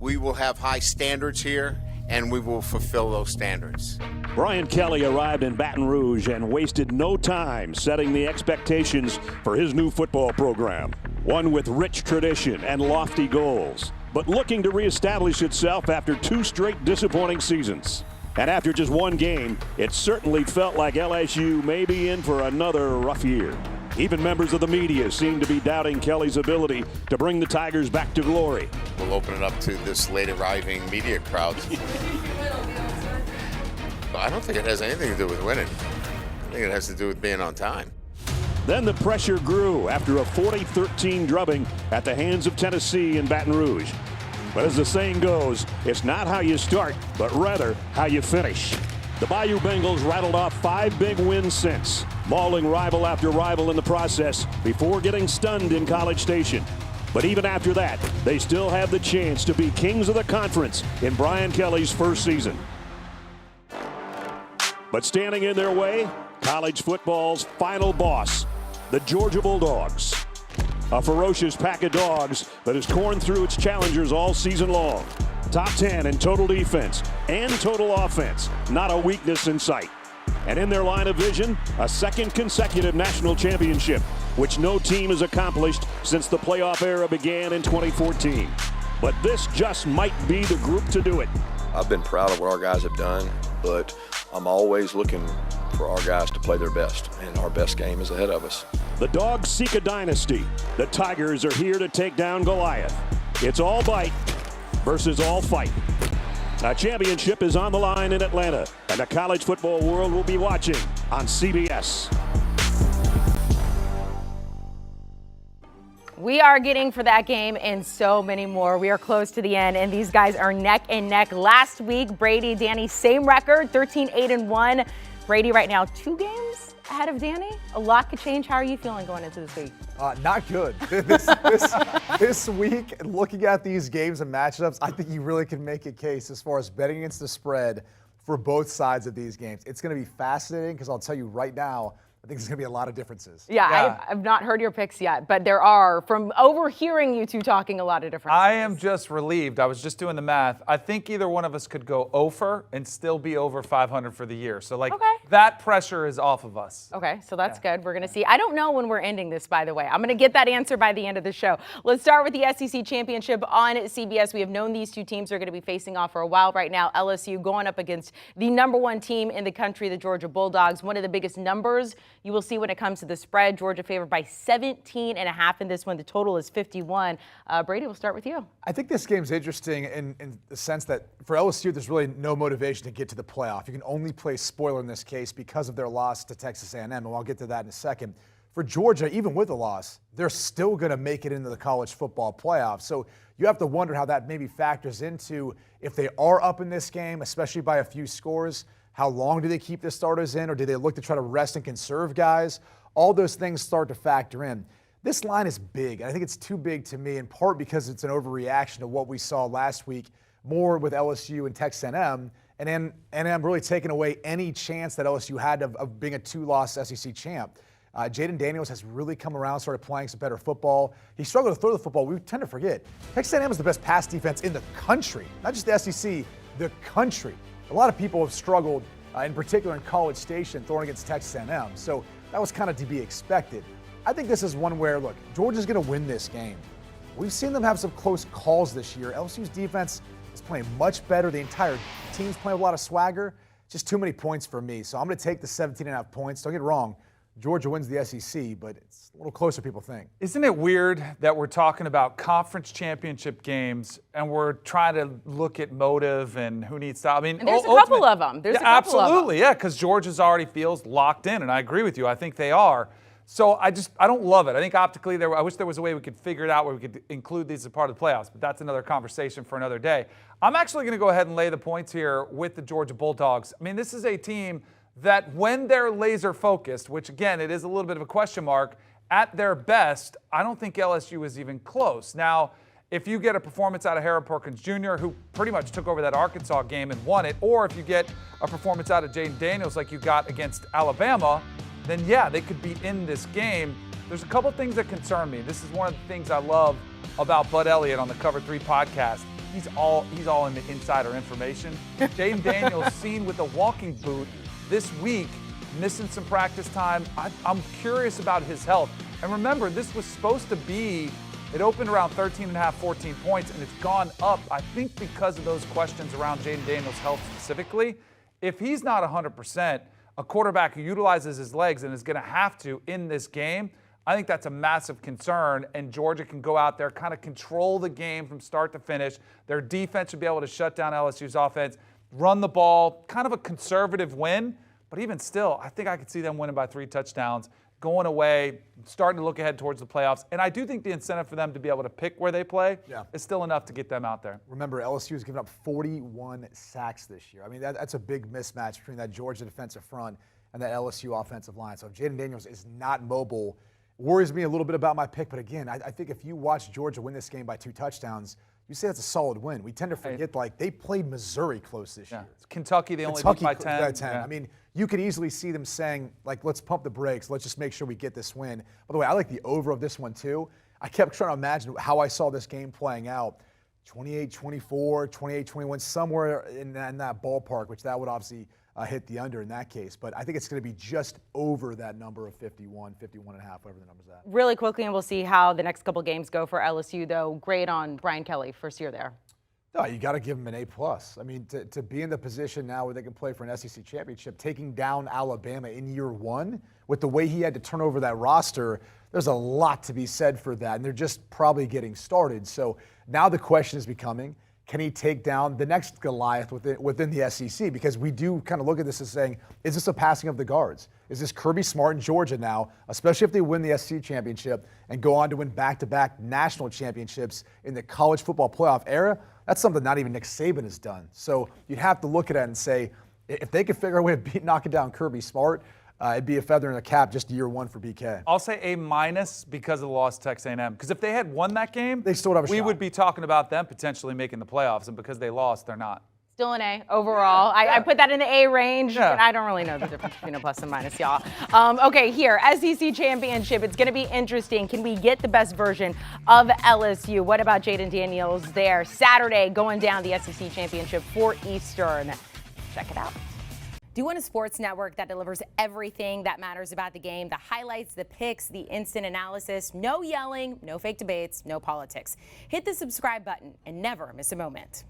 We will have high standards here, and we will fulfill those standards. Brian Kelly arrived in Baton Rouge and wasted no time setting the expectations for his new football program. One with rich tradition and lofty goals, but looking to reestablish itself after 2 straight disappointing seasons. And after just 1 game, it certainly felt like LSU may be in for another rough year. Even members of the media seem to be doubting Kelly's ability to bring the Tigers back to glory. We'll open it up to this late arriving media crowd. I don't think it has anything to do with winning. I think it has to do with being on time. Then the pressure grew after a 40-13 drubbing at the hands of Tennessee in Baton Rouge. But as the saying goes, it's not how you start, but rather how you finish. The Bayou Bengals rattled off 5 big wins since, mauling rival after rival in the process before getting stunned in College Station. But even after that, they still have the chance to be kings of the conference in Brian Kelly's first season. But standing in their way, college football's final boss, the Georgia Bulldogs. A ferocious pack of dogs that has torn through its challengers all season long. Top 10 in total defense and total offense, not a weakness in sight. And in their line of vision, a second consecutive national championship, which no team has accomplished since the playoff era began in 2014. But this just might be the group to do it. I've been proud of what our guys have done, but I'm always looking for our guys to play their best, and our best game is ahead of us. The Dogs seek a dynasty. The Tigers are here to take down Goliath. It's all bite versus all fight. A championship is on the line in Atlanta, and the college football world will be watching on CBS. We are getting for that game and so many more. We are close to the end, and these guys are neck and neck. Last week, Brady, Danny, same record, 13-8-1. Brady right now 2 games ahead of Danny. A lot could change. How are you feeling going into this week? Not good. This week, looking at these games and matchups, I think you really can make a case as far as betting against the spread for both sides of these games. It's going to be fascinating because I'll tell you right now, I think there's going to be a lot of differences. Yeah. I've not heard your picks yet, but there are, from overhearing you two talking, a lot of differences. I am just relieved. I was just doing the math. I think either one of us could go over and still be over 500 for the year. So, that pressure is off of us. Okay, so that's good. We're going to see. I don't know when we're ending this, by the way. I'm going to get that answer by the end of the show. Let's start with the SEC Championship on CBS. We have known these two teams are going to be facing off for a while right now. LSU going up against the #1 team in the country, the Georgia Bulldogs. One of the biggest numbers you will see when it comes to the spread. Georgia favored by 17.5 in this one. The total is 51. Brady, we'll start with you. I think this game's interesting in the sense that for LSU, there's really no motivation to get to the playoff. You can only play spoiler in this case because of their loss to Texas A&M, and I'll get to that in a second. For Georgia, even with a loss, they're still going to make it into the college football playoff. So you have to wonder how that maybe factors into if they are up in this game, especially by a few scores. How long do they keep the starters in, or do they look to try to rest and conserve guys? All those things start to factor in. This line is big, and I think it's too big to me, in part because it's an overreaction to what we saw last week, more with LSU and Texas A&M, and A&M really taking away any chance that LSU had of being a 2-loss SEC champ. Jaden Daniels has really come around, started playing some better football. He struggled to throw the football. We tend to forget. Texas A&M is the best pass defense in the country, not just the SEC, the country. A lot of people have struggled, in particular in College Station, throwing against Texas A&M. So that was kind of to be expected. I think this is one where, look, Georgia's going to win this game. We've seen them have some close calls this year. LSU's defense is playing much better. The entire team's playing with a lot of swagger. Just too many points for me. So I'm going to take the 17.5 points. Don't get it wrong. Georgia wins the SEC, but it's a little closer than people think. Isn't it weird that we're talking about conference championship games and we're trying to look at motive and who needs to? I mean, and there's a couple of them. Absolutely, yeah, because Georgia's already feels locked in, and I agree with you. I think they are. So I don't love it. I think optically, I wish there was a way we could figure it out where we could include these as part of the playoffs, but that's another conversation for another day. I'm actually going to go ahead and lay the points here with the Georgia Bulldogs. I mean, this is a team that when they're laser focused, which again, it is a little bit of a question mark, at their best, I don't think LSU is even close. Now, if you get a performance out of Harold Perkins Jr., who pretty much took over that Arkansas game and won it, or if you get a performance out of Jaden Daniels like you got against Alabama, then yeah, they could be in this game. There's a couple things that concern me. This is one of the things I love about Bud Elliott on the Cover 3 podcast. he's all in the insider information. Jaden Daniels seen with a walking boot this week, missing some practice time. I'm curious about his health. And remember, this was supposed to be, it opened around 13.5, 14 points, and it's gone up, I think, because of those questions around Jaden Daniels' health specifically. If he's not 100%, a quarterback who utilizes his legs and is going to have to in this game, I think that's a massive concern, and Georgia can go out there, kind of control the game from start to finish. Their defense should be able to shut down LSU's offense, run the ball, kind of a conservative win. But even still, I think I could see them winning by 3 touchdowns, going away, starting to look ahead towards the playoffs. And I do think the incentive for them to be able to pick where they play is still enough to get them out there. Remember, LSU has given up 41 sacks this year. I mean, that's a big mismatch between that Georgia defensive front and that LSU offensive line. So if Jaden Daniels is not mobile, worries me a little bit about my pick. But again, I think if you watch Georgia win this game by 2 touchdowns, you say that's a solid win. We tend to forget, like, they played Missouri close this year. It's Kentucky, they only beat by 10. Yeah. I mean, you could easily see them saying, like, let's pump the brakes. Let's just make sure we get this win. By the way, I like the over of this one, too. I kept trying to imagine how I saw this game playing out. 28-24, 28-21, somewhere in that ballpark, which that would obviously hit the under in that case. But I think it's going to be just over that number of 51, 51 and a half, whatever the number's at. Really quickly, and we'll see how the next couple games go for LSU, though. Great on Brian Kelly, first year there. No, you got to give him an A+. I mean, to be in the position now where they can play for an SEC championship, taking down Alabama in year 1, with the way he had to turn over that roster, there's a lot to be said for that. And they're just probably getting started. So now the question is becoming, can he take down the next Goliath within the SEC? Because we do kind of look at this as saying, is this a passing of the guards? Is this Kirby Smart in Georgia now, especially if they win the SEC championship and go on to win back-to-back national championships in the college football playoff era? That's something not even Nick Saban has done. So you'd have to look at it and say, if they could figure a way of knocking down Kirby Smart, it'd be a feather in the cap just year 1 for BK. I'll say A- because of the loss to Texas A&M. Because if they had won that game, they still would have a shot. We would be talking about them potentially making the playoffs, and because they lost, they're not. Still an A overall. I put that in the A range, but I don't really know the difference between a plus and minus, y'all. Okay, here, SEC Championship. It's going to be interesting. Can we get the best version of LSU? What about Jaden Daniels there? Saturday, going down the SEC Championship, 4 Eastern. Check it out. Do you want a sports network that delivers everything that matters about the game? The highlights, the picks, the instant analysis. No yelling, no fake debates, no politics. Hit the subscribe button and never miss a moment.